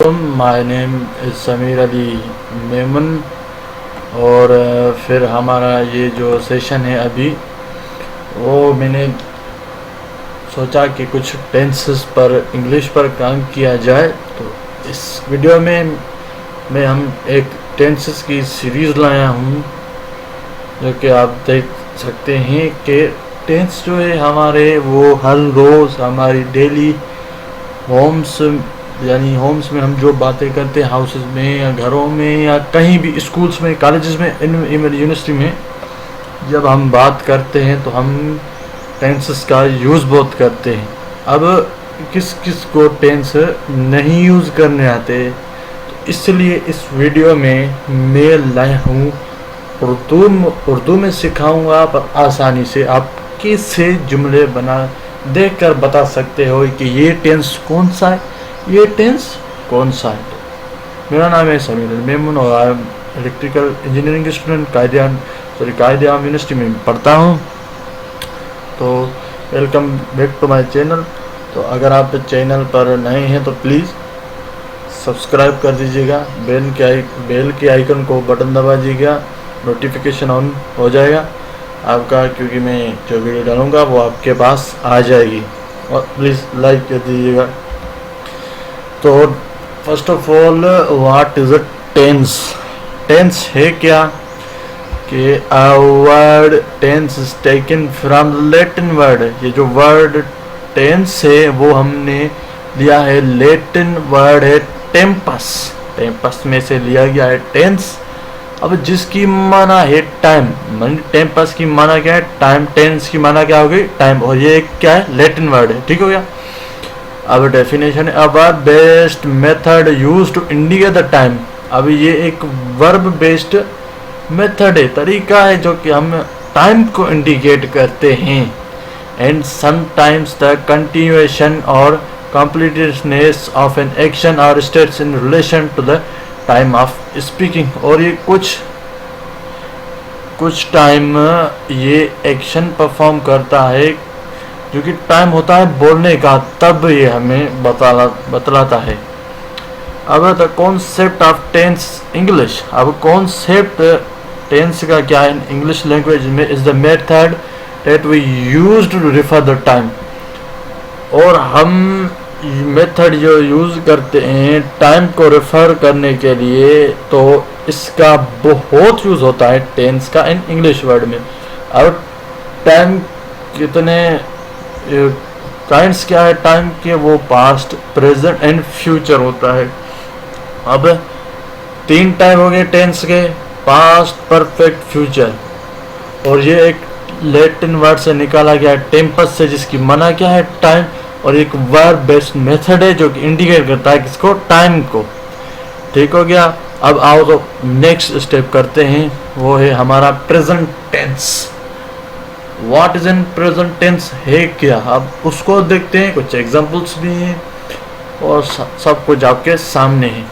वालेकुम, my name is Sameer Ali Memon. और फिर हमारा ये जो सेशन है अभी, वो मैंने सोचा कि कुछ टेंसेस पर, इंग्लिश पर काम किया जाए। तो इस वीडियो में हम एक टेंसेस की सीरीज़ लाया हूँ, जो कि आप देख सकते हैं कि टेंस जो है हमारे, वो हर रोज़ हमारी डेली होम्स, यानी होम्स में हम जो बातें करते हैं, हाउसेस में या घरों में या कहीं भी, स्कूल्स में, कॉलेजेस में, यूनिवर्सिटी में जब हम बात करते हैं तो हम टेंसेस का यूज़ बहुत करते हैं। अब किस किस को टेंस नहीं यूज़ करने आते, तो इसलिए इस वीडियो में मैं लाया हूँ उर्दू में सिखाऊंगा, पर आसानी से आप कैसे जुमले बना देखकर बता सकते हो कि ये टेंस कौन सा है, ये टेंस कौन सा है। मेरा नाम है समीर मेमन और I am electrical engineering student, Quaid-e-Azam university में पढ़ता हूँ। तो welcome back to my channel. तो अगर आप चैनल पर नए हैं तो प्लीज़ सब्सक्राइब कर दीजिएगा, बेल के आइकन को बटन दबा दीजिएगा, नोटिफिकेशन ऑन हो जाएगा आपका, क्योंकि मैं जो वीडियो डालूँगा वो आपके पास आ जाएगी। और प्लीज़ लाइक कर दीजिएगा। तो first of all, what is a tense? Tense है क्या कि a word tense is taken from the Latin word. ये जो वर्ड टेंस है वो हमने लिया है, लैटिन वर्ड है टेम्पस। टेम्पस में से लिया गया है टेंस। अब जिसकी माना है टाइम, टेम्पस की माना क्या है? टाइम। टेंस की माना क्या होगी? टाइम। और ये क्या है? लैटिन वर्ड है। ठीक हो गया। अब डेफिनेशन है, अब based method use to indicate the time. अब ये एक वर्ब बेस्ड मेथड है, तरीका है जो कि हम टाइम को इंडिकेट करते हैं। And sometimes the continuation or completeness of an action or states in relation to the time of speaking. और ये कुछ टाइम ये एक्शन परफॉर्म करता है जो कि टाइम होता है बोलने का, तब ये हमें बतलाता है। अब the concept of tense English. अब कॉन्सेप्ट टेंस का क्या है इंग्लिश लैंग्वेज में? Is the method that we use to refer the time. और हम मेथड जो यूज़ करते हैं टाइम को रेफर करने के लिए, तो इसका बहुत यूज़ होता है टेंस का इन इंग्लिश वर्ड में। अब टाइम कितने काइंड्स क्या है टाइम के? वो पास्ट, प्रेजेंट एंड फ्यूचर होता है। अब 3 टाइम हो गए टेंस के, पास्ट, परफेक्ट, फ्यूचर। और ये एक लैटिन वर्ड से निकाला गया है टेम्पस से, जिसकी माना क्या है? टाइम। और एक वर्ब बेस्ड मेथड है जो कि इंडिकेट करता है किसको? टाइम को। ठीक हो गया। अब आओ तो नेक्स्ट स्टेप करते हैं, वो है हमारा present tense. What is in present tense है क्या? अब उसको देखते हैं, कुछ एग्जांपल्स भी हैं और सब कुछ आपके सामने है।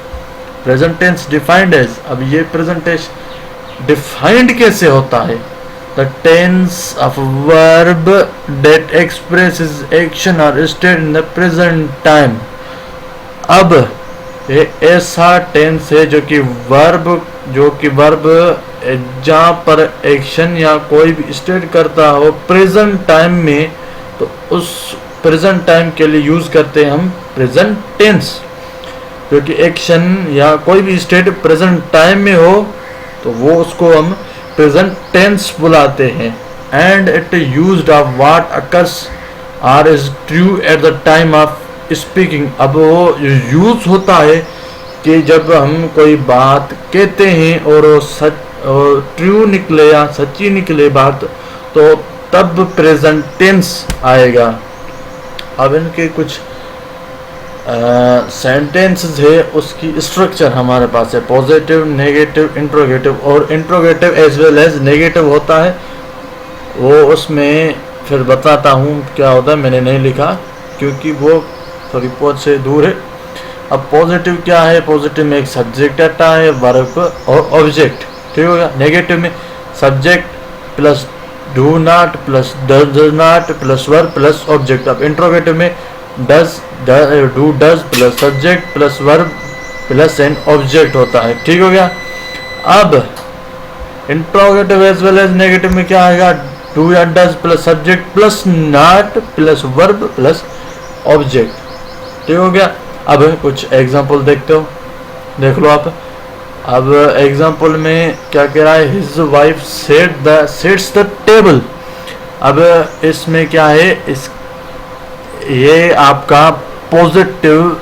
Present tense defined as. अब ये प्रेजेंट टेंस डिफाइंड कैसे होता है? The tense of verb that expresses action or state in the present time. अब ये ऐसा टेंस है जो कि वर्ब जहाँ पर एक्शन या कोई भी स्टेट करता हो प्रेजेंट टाइम में, तो उस प्रेजेंट टाइम के लिए यूज करते हैं हम प्रेजेंट टेंस। जो कि एक्शन या कोई भी स्टेट प्रेजेंट टाइम में हो, तो वो उसको हम प्रेजेंट टेंस बुलाते हैं। And it used of what occurs or is true at the time of speaking. अब वो यूज होता है कि जब हम कोई बात कहते हैं और वो ट्रू निकले या सच्ची निकले बात, तो तब प्रेजेंट टेंस आएगा। अब इनके कुछ सेंटेंसेस है, उसकी स्ट्रक्चर हमारे पास है। Positive, negative, interrogative. और interrogative as well as negative होता है, वो उसमें फिर बताता हूँ क्या होता है। मैंने नहीं लिखा क्योंकि वो थोड़ी पहुँच से दूर है। अब पॉजिटिव क्या है? पॉजिटिव में एक सब्जेक्ट आता है, वर्ब और ऑब्जेक्ट। ठीक होगा। नेगेटिव में subject plus do not plus does not plus verb plus object. अब इंट्रोगेटिव में does, do does plus subject plus verb plus an object होता है। ठीक हो गया। अब interrogative as well as negative में क्या आएगा, डू या does plus subject plus not plus verb plus object. ठीक हो गया। अब कुछ एग्जांपल देखते हो, देख लो आप। अब एग्जांपल में क्या कह रहा है, his wife sets the table. अब इसमें क्या है, ये आपका पॉजिटिव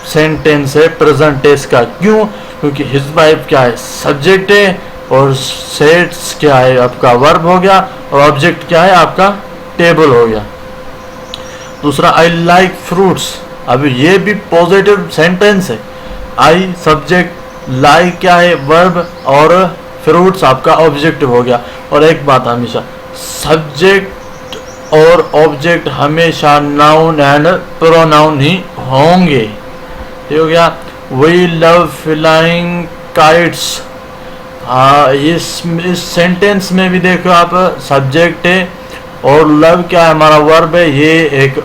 सेंटेंस है प्रेजेंट टेंस का। क्यों? क्योंकि हिज वाइफ क्या है, सब्जेक्ट है, और सेट्स क्या है आपका वर्ब हो गया, और ऑब्जेक्ट क्या है आपका टेबल हो गया। दूसरा आई लाइक फ्रूट्स। अब ये भी पॉजिटिव सेंटेंस है। आई सब्जेक्ट, लाइक क्या है वर्ब, और फ्रूट्स आपका ऑब्जेक्टिव हो गया। और एक बात हमेशा, सब्जेक्ट और ऑब्जेक्ट हमेशा नाउन एंड प्रोनाउन ही होंगे। ठीक हो गया। We love flying kites. इस सेंटेंस में भी देखो आप, सब्जेक्ट है और लव क्या है हमारा वर्ब है। ये एक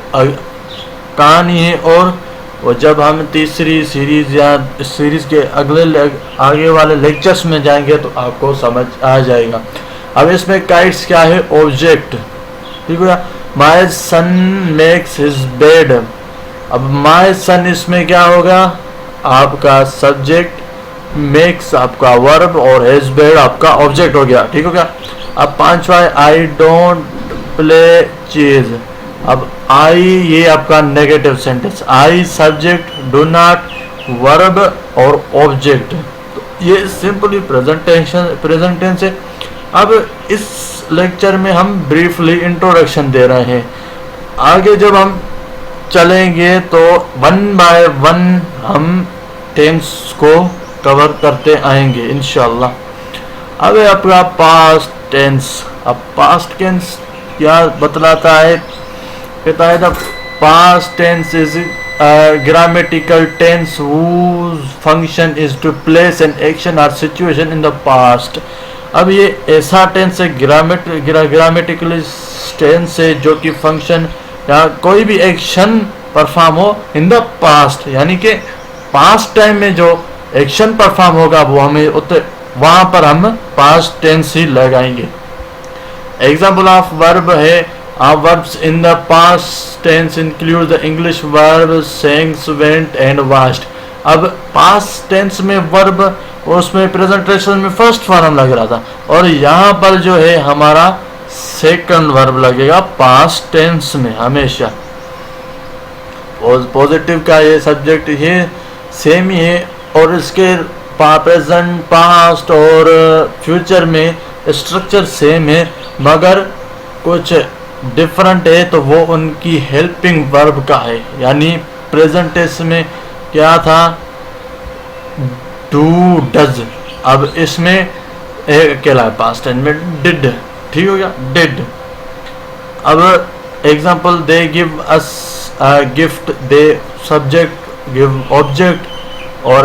कहानी है, और जब हम तीसरी सीरीज या सीरीज के आगे वाले लेक्चर्स में जाएंगे तो आपको समझ आ जाएगा। अब इसमें काइट्स क्या है, ऑब्जेक्ट। ठीक है। My son makes his bed. अब माय सन इसमें क्या होगा आपका सब्जेक्ट, मेक्स आपका वर्ब, और हिज बेड आपका ऑब्जेक्ट हो गया। ठीक हो गया। अब पांचवा है आई डोंट प्ले चेज। अब आई ये आपका negative sentence, I subject, do not verb और ऑब्जेक्ट। तो ये सिंपली प्रेजेंट टेंस है। अब इस लेक्चर में हम ब्रीफली इंट्रोडक्शन दे रहे हैं। आगे जब हम चलेंगे तो वन बाय वन हम टेंस को कवर करते आएंगे इंशाल्लाह। अब आपका पास्ट टेंस। अब पास्ट टेंस क्या बतलाता है, कहता है the past tense is grammatical tense whose function is to place an action or situation in the past। अब ये ऐसा टेंस है, ग्रामेटिकल टेंस है जो कि फंक्शन या कोई भी एक्शन परफॉर्म हो इन द पास्ट, यानी कि पास्ट टाइम में जो एक्शन परफॉर्म होगा वो हमें वहां पर हम पास्ट टेंस ही लगाएंगे। एग्जाम्पल ऑफ वर्ब है, verbs in the past tense include the English verbs sayings, went and watched। अब past tense में verb उसमें प्रेजेंटेशन में फर्स्ट फॉर्म लग रहा था, और यहाँ पर जो है हमारा सेकंड वर्ब लगेगा पास्ट टेंस में हमेशा। पॉजिटिव का ये सब्जेक्ट ये सेम ही है, और इसके प्रेजेंट, पास्ट और फ्यूचर में स्ट्रक्चर सेम है, मगर कुछ डिफरेंट है तो वो उनकी हेल्पिंग वर्ब का है। यानी प्रेजेंट टेंस में क्या था, डू डज। अब इसमें अकेला है पास्ट टेंस में डिड। ठीक हो गया, डिड। अब example, they give us gift, they subject, give object, और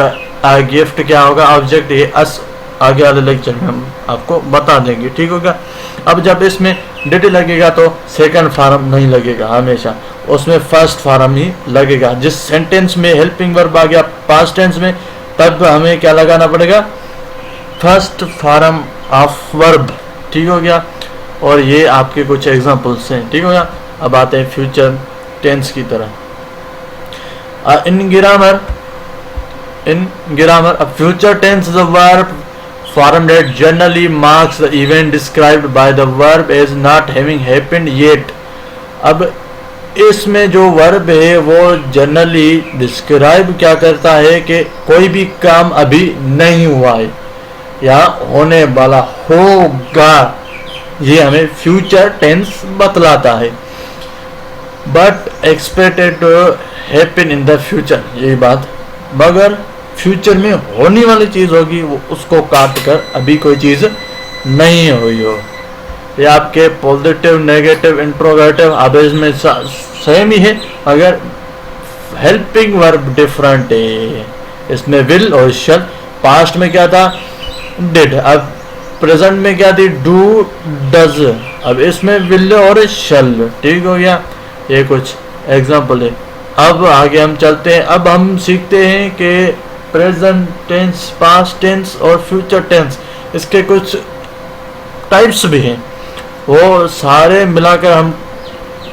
गिफ्ट क्या होगा ऑब्जेक्ट, ये अस आगे वाले लेक्चर में हम आपको बता देंगे। ठीक होगा। अब जब इसमें डिड लगेगा तो सेकंड फॉर्म नहीं लगेगा, हमेशा उसमें फर्स्ट फॉर्म ही लगेगा। जिस सेंटेंस में हेल्पिंग वर्ब आ गया पास्ट टेंस में, तब हमें क्या लगाना पड़ेगा, फर्स्ट फॉर्म ऑफ वर्ब। ठीक हो गया। और ये आपके कुछ एग्जांपल्स हैं। ठीक हो गया। अब आते हैं फ्यूचर टेंस की तरह। इन grammar a future tense is a verb form that generally marks the event described by the verb as not having happened yet। अब इसमें जो वर्ब है वो जनरली डिस्क्राइब क्या करता है कि कोई भी काम अभी नहीं हुआ है या होने वाला होगा, ये हमें फ्यूचर टेंस बतलाता है। But expected to happen in the future, यही बात, मगर फ्यूचर में होने वाली चीज होगी वो उसको काट कर अभी कोई चीज नहीं हुई हो। ये आपके पॉजिटिव, नेगेटिव, इंट्रोगेटिव अब इसमें सेम ही है, अगर हेल्पिंग वर्ब डिफरेंट है। इसमें विल और शल। पास्ट में क्या था, डिड। अब प्रेजेंट में क्या थी, डू डज। अब इसमें विल और शल। ठीक हो गया। ये कुछ एग्जाम्पल है। अब आगे हम चलते हैं। अब हम सीखते हैं कि प्रेजेंट टेंस, पास्ट टेंस और फ्यूचर टेंस, इसके कुछ टाइप्स भी हैं। वो सारे मिलाकर हम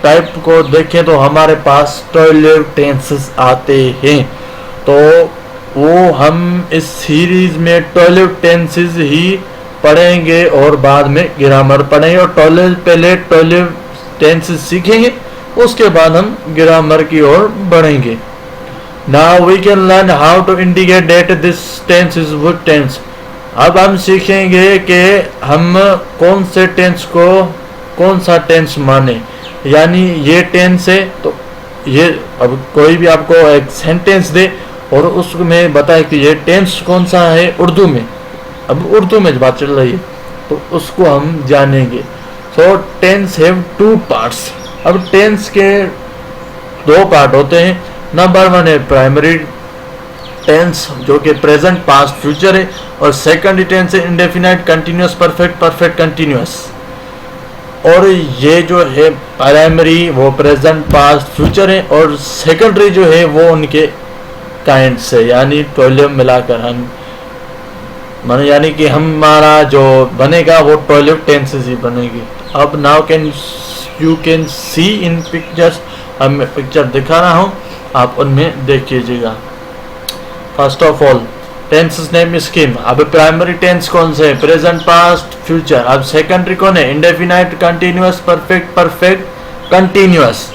टाइप को देखें तो हमारे पास 12 टेंसेस आते हैं। तो वो हम इस सीरीज में 12 टेंसेस ही पढ़ेंगे और बाद में ग्रामर पढ़ेंगे, और 12 पहले 12 टेंसेस सीखेंगे, उसके बाद हम ग्रामर की ओर बढ़ेंगे। Now we can learn how to indicate that this tense is which tense. अब हम सीखेंगे कि हम कौन से टेंस को कौन सा टेंस माने, यानी ये टेंस है तो ये, अब कोई भी आपको एक सेंटेंस दे और उसमें बताए कि ये टेंस कौन सा है उर्दू में, अब उर्दू में बात चल रही है तो उसको हम जानेंगे। सो टेंस हैव 2 पार्ट्स। अब टेंस के 2 पार्ट होते हैं। नंबर 1 है प्राइमरी टेंस जो कि प्रेजेंट, पास्ट, फ्यूचर है, और सेकेंडरी टेंस है indefinite, continuous, perfect, perfect continuous. और ये जो है प्राइमरी वो प्रेजेंट, पास्ट, फ्यूचर है, और सेकेंडरी जो है वो उनके काइंड्स है, यानी 12 मिलाकर हम माने, यानी कि हमारा जो बनेगा वो 12 टेंसेस ही बनेगी। अब now you can see in pictures, अब मैं पिक्चर दिखा रहा हूँ, आप उनमें देख लीजिएगा। First of all tenses name scheme. अब प्राइमरी टेंस कौन से है? Present, past, future. अब सेकेंडरी कौन है? Indefinite, continuous, perfect, perfect continuous.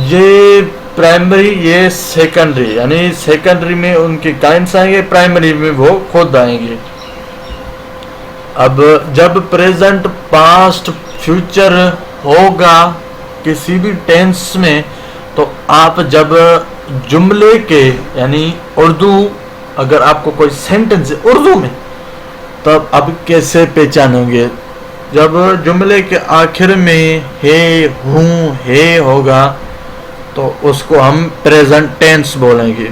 ये प्राइमरी, ये सेकेंडरी, यानी सेकेंडरी में उनके काइंड्स आएंगे, प्राइमरी में वो खुद आएंगे। अब जब प्रेजेंट, पास्ट, फ्यूचर होगा किसी भी टेंस में, तो आप जब जुमले के, यानी उर्दू, अगर आपको कोई सेंटेंस है उर्दू में, तब अब कैसे पहचानोगे? जब जुमले के आखिर में है, हूँ, है होगा तो उसको हम प्रेजेंट टेंस बोलेंगे।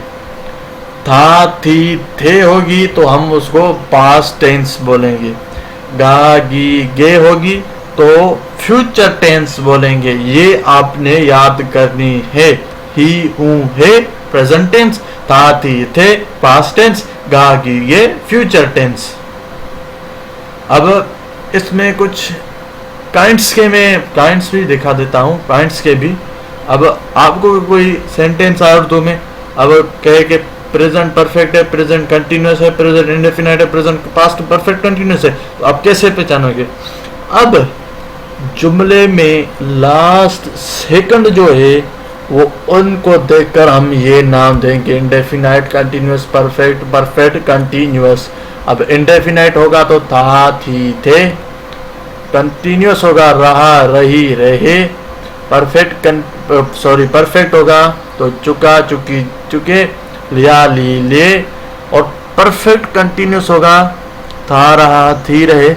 था, थी, थे होगी तो हम उसको पास्ट टेंस बोलेंगे। गा, गी, गे होगी तो फ्यूचर टेंस बोलेंगे। ये आपने याद करनी है। ही, हूँ, है प्रेजेंट टेंस, था, थी, थे पास्ट टेंस, गा, गी, गे फ्यूचर टेंस। अब इसमें कुछ काइंड्स के मैं काइंड्स भी दिखा देता हूँ, काइंड्स के भी। अब आपको कोई सेंटेंस आए उर्दू में, अब कहे कि प्रेजेंट परफेक्ट है, प्रेजेंट कंटिन्यूअस है, प्रेजेंट इंडेफिनाइट है, प्रेजेंट पास्ट परफेक्ट कंटिन्यूअस है, तो आप कैसे पहचानोगे? अब जुमले में लास्ट सेकंड जो है वो उनको देखकर हम ये नाम देंगे, indefinite, continuous, perfect, perfect continuous. अब इंडेफिनाइट होगा तो था, थी, थे। कंटिन्यूअस होगा रहा, रही, रहे। परफेक्ट होगा तो चुका, चुकी, चुके, लिया, ली, ले। और परफेक्ट कंटिन्यूअस होगा था, रहा, थी, रहे,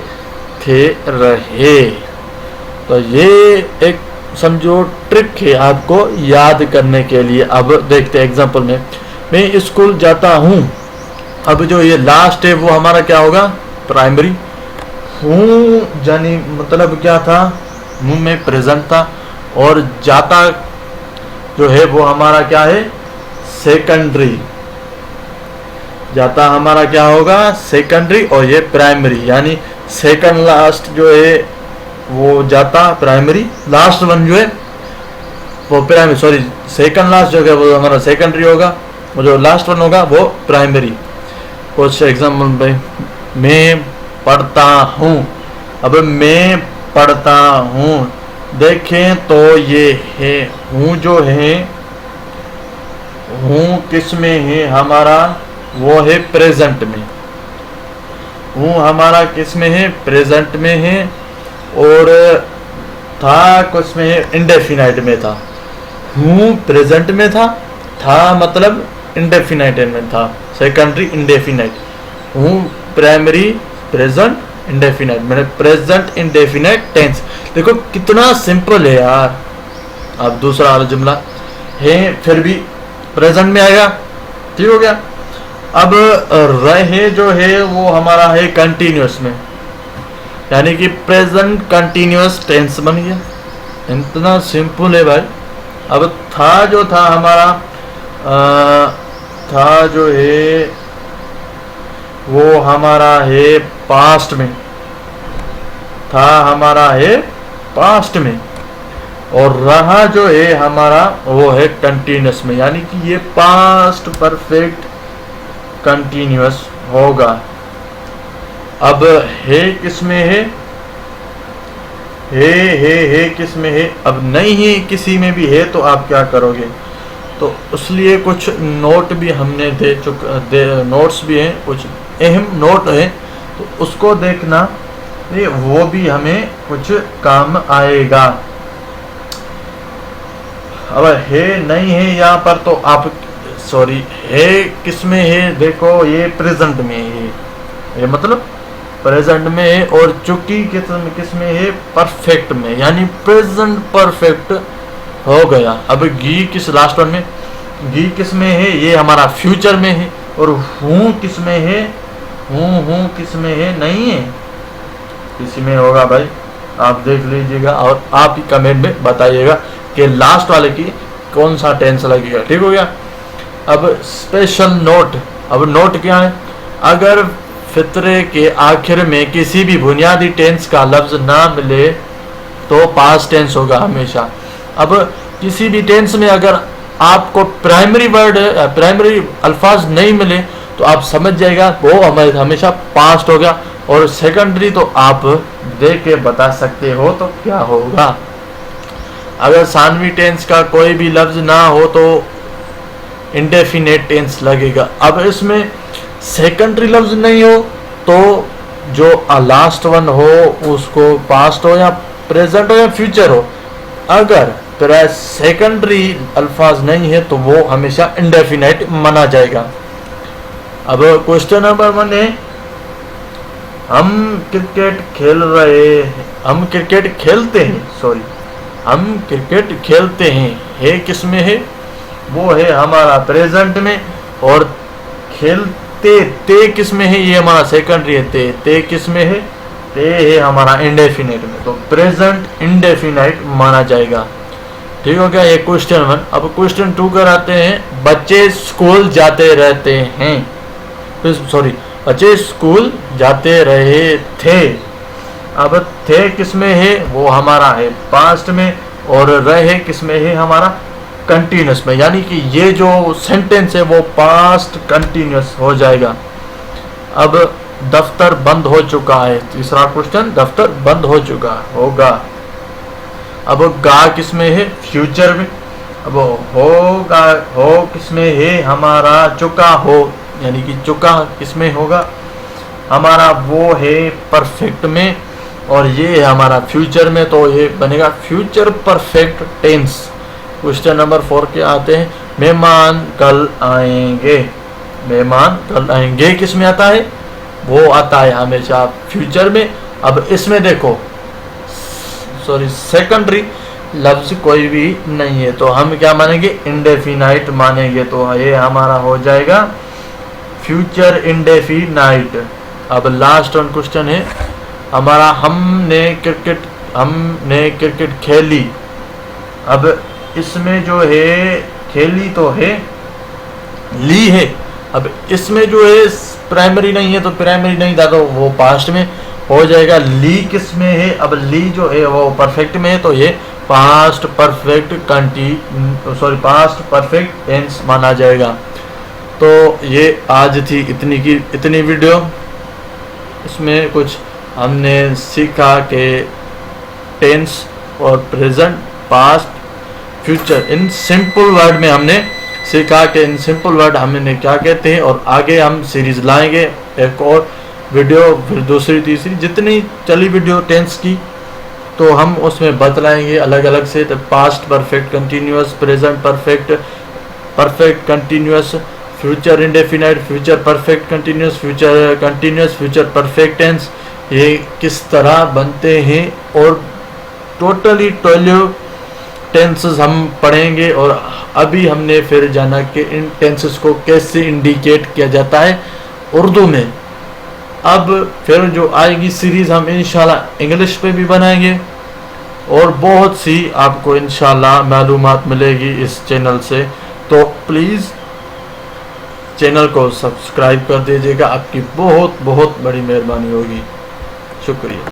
थे, रहे। तो ये एक समझो ट्रिक है आपको याद करने के लिए। अब देखते हैं एग्जांपल में, मैं स्कूल जाता हूँ। अब जो ये लास्ट है वो हमारा क्या होगा? प्राइमरी। हूँ जानी मतलब क्या था? मुँह में प्रेजेंट था, और जाता जो है वो हमारा क्या है? सेकेंडरी। जाता हमारा क्या होगा? सेकेंडरी, और ये प्राइमरी, यानी सेकंड लास्ट जो है वो जाता प्राइमरी, लास्ट वन जो है वो प्राइमरी, सॉरी सेकंड लास्ट जो है वो हमारा सेकेंडरी होगा, वो जो लास्ट वन होगा वो प्राइमरी। कुछ एग्जाम्पल पे, मैं पढ़ता हूँ। अब मैं पढ़ता हूँ देखें तो ये है हूँ, जो है हूँ किस में है हमारा? वो है प्रेजेंट में। हूँ हमारा किस में है? प्रेजेंट में है। और था किस में है? इंडेफिनाइट में था। हूँ प्रेजेंट में था मतलब इंडेफिनाइट में था, सेकेंडरी इंडेफिनाइट। हूँ प्राइमरी, प्रेजेंट इंडेफिनाइट, मैंने प्रेजेंट इंडेफिनाइट टेंस। देखो कितना सिंपल है यार। अब दूसरा वाला जुमला है फिर भी प्रेजेंट में आएगा, ठीक हो गया। अब रहे जो है वो हमारा है कंटिन्यूअस में, यानी कि प्रेजेंट कंटिन्यूअस टेंस बन गया। इतना सिंपल है भाई। अब था जो था हमारा था जो है वो हमारा है पास्ट में, था हमारा है पास्ट में, और रहा जो है हमारा वो है कंटिन्यूस में, यानी कि ये पास्ट परफेक्ट कंटिन्यूस होगा। अब है किसमें है, है किस में है। अब नहीं है किसी में भी है तो आप क्या करोगे, तो इसलिए कुछ नोट भी हमने नोट्स भी हैं, कुछ अहम नोट है, तो उसको देखना, वो भी हमें कुछ काम आएगा। अब है नहीं है यहाँ पर तो आप सॉरी है किस में है, देखो ये प्रेजेंट में है, ये मतलब प्रेजेंट में है, और चूंकि किस में है, परफेक्ट में, यानी प्रेजेंट परफेक्ट हो गया। अब गी किस लास्ट वन में, गी किस में है, ये हमारा फ्यूचर में है, और हूँ किस में है, हूँ किस में है, नहीं है किसी में होगा भाई, आप देख लीजिएगा और आप ही कमेंट में बताइएगा कि लास्ट वाले की कौन सा टेंस लगेगा। ठीक हो गया। अब स्पेशल नोट, अब नोट क्या है, अगर फितरे के आखिर में किसी भी बुनियादी टेंस का लफ्ज ना मिले तो पास्ट टेंस होगा हमेशा। अब किसी भी टेंस में अगर आपको प्राइमरी वर्ड प्राइमरी अल्फाज नहीं मिले तो आप समझ जाएगा वो हमेशा पास्ट होगा, और सेकेंडरी तो आप देख के बता सकते हो तो क्या होगा। अगर सानवी टेंस का कोई भी लफ्ज ना हो तो इंडेफिनेट टेंस लगेगा। अब इसमें सेकेंडरी लफ्ज नहीं हो तो जो लास्ट वन हो उसको पास्ट हो या प्रेजेंट हो या फ्यूचर हो, अगर सेकेंडरी अल्फाज नहीं है तो वो हमेशा इंडेफिनेट माना जाएगा। अब क्वेश्चन नंबर 1 है, हम क्रिकेट खेलते हैं, सॉरी हम क्रिकेट खेलते हैं, है किस में है, वो है हमारा प्रेजेंट में, और खेलते ते किस में है, ये हमारा सेकेंडरी है, ते किस में है, ते है हमारा इंडेफिनेट में, तो प्रेजेंट इंडेफिनेट माना जाएगा। ठीक हो गया ये क्वेश्चन 1। अब क्वेश्चन 2 कराते हैं, बच्चे स्कूल जाते रहते हैं, सॉरी बच्चे स्कूल जाते रहे थे। अब थे किस में है, वो हमारा है पास्ट में, और रहे किस में है, हमारा कंटिन्यूस में, यानी कि ये जो सेंटेंस है वो पास्ट कंटिन्यूस हो जाएगा। अब दफ्तर बंद हो चुका है, तीसरा क्वेश्चन, दफ्तर बंद हो चुका होगा। अब गा किस में है, फ्यूचर में। अब होगा, हो किस में है, हमारा चुका हो, यानी कि चुका किस में होगा, हमारा वो है परफेक्ट में, और ये है हमारा फ्यूचर में, तो ये बनेगा future perfect tense. Question number 4 के आते हैं, मेहमान कल आएंगे, मेहमान कल आएंगे किस में आता है, वो आता है हमेशा फ्यूचर में। अब इसमें देखो सॉरी सेकेंडरी लफ्ज कोई भी नहीं है तो हम क्या मानेंगे, इंडेफिनाइट मानेंगे, तो ये हमारा हो जाएगा फ्यूचर इंडेफिनाइट। अब लास्ट वन क्वेश्चन है हमारा, हमने क्रिकेट खेली। अब इसमें जो है खेली तो है, ली है। अब इसमें जो है प्राइमरी नहीं है तो प्राइमरी नहीं था तो वो पास्ट में हो जाएगा। ली किस में है, अब ली जो है वो परफेक्ट में है तो ये past perfect past perfect tense माना जाएगा। तो ये आज थी इतनी वीडियो, इसमें कुछ हमने सीखा कि टेंस और present past future in simple word में हमने सीखा कि इन सिंपल वर्ड हमने क्या कहते हैं, और आगे हम सीरीज लाएंगे एक और वीडियो, फिर दूसरी तीसरी जितनी चली वीडियो टेंस की तो हम उसमें बतलाएंगे अलग अलग से। तो past perfect continuous, present perfect continuous, future indefinite, future perfect continuous, future continuous, future perfect tense, ये किस तरह बनते हैं, और टोटली 12 टेंसेस हम पढ़ेंगे। और अभी हमने फिर जाना कि इन टेंसेस को कैसे इंडिकेट किया जाता है उर्दू में। अब फिर जो आएगी सीरीज़ हम इंशाल्लाह इंग्लिश पे भी बनाएंगे, और बहुत सी आपको इंशाल्लाह मालूमात मिलेगी इस चैनल से। तो प्लीज़ चैनल को सब्सक्राइब कर दीजिएगा, आपकी बहुत बहुत बड़ी मेहरबानी होगी। शुक्रिया।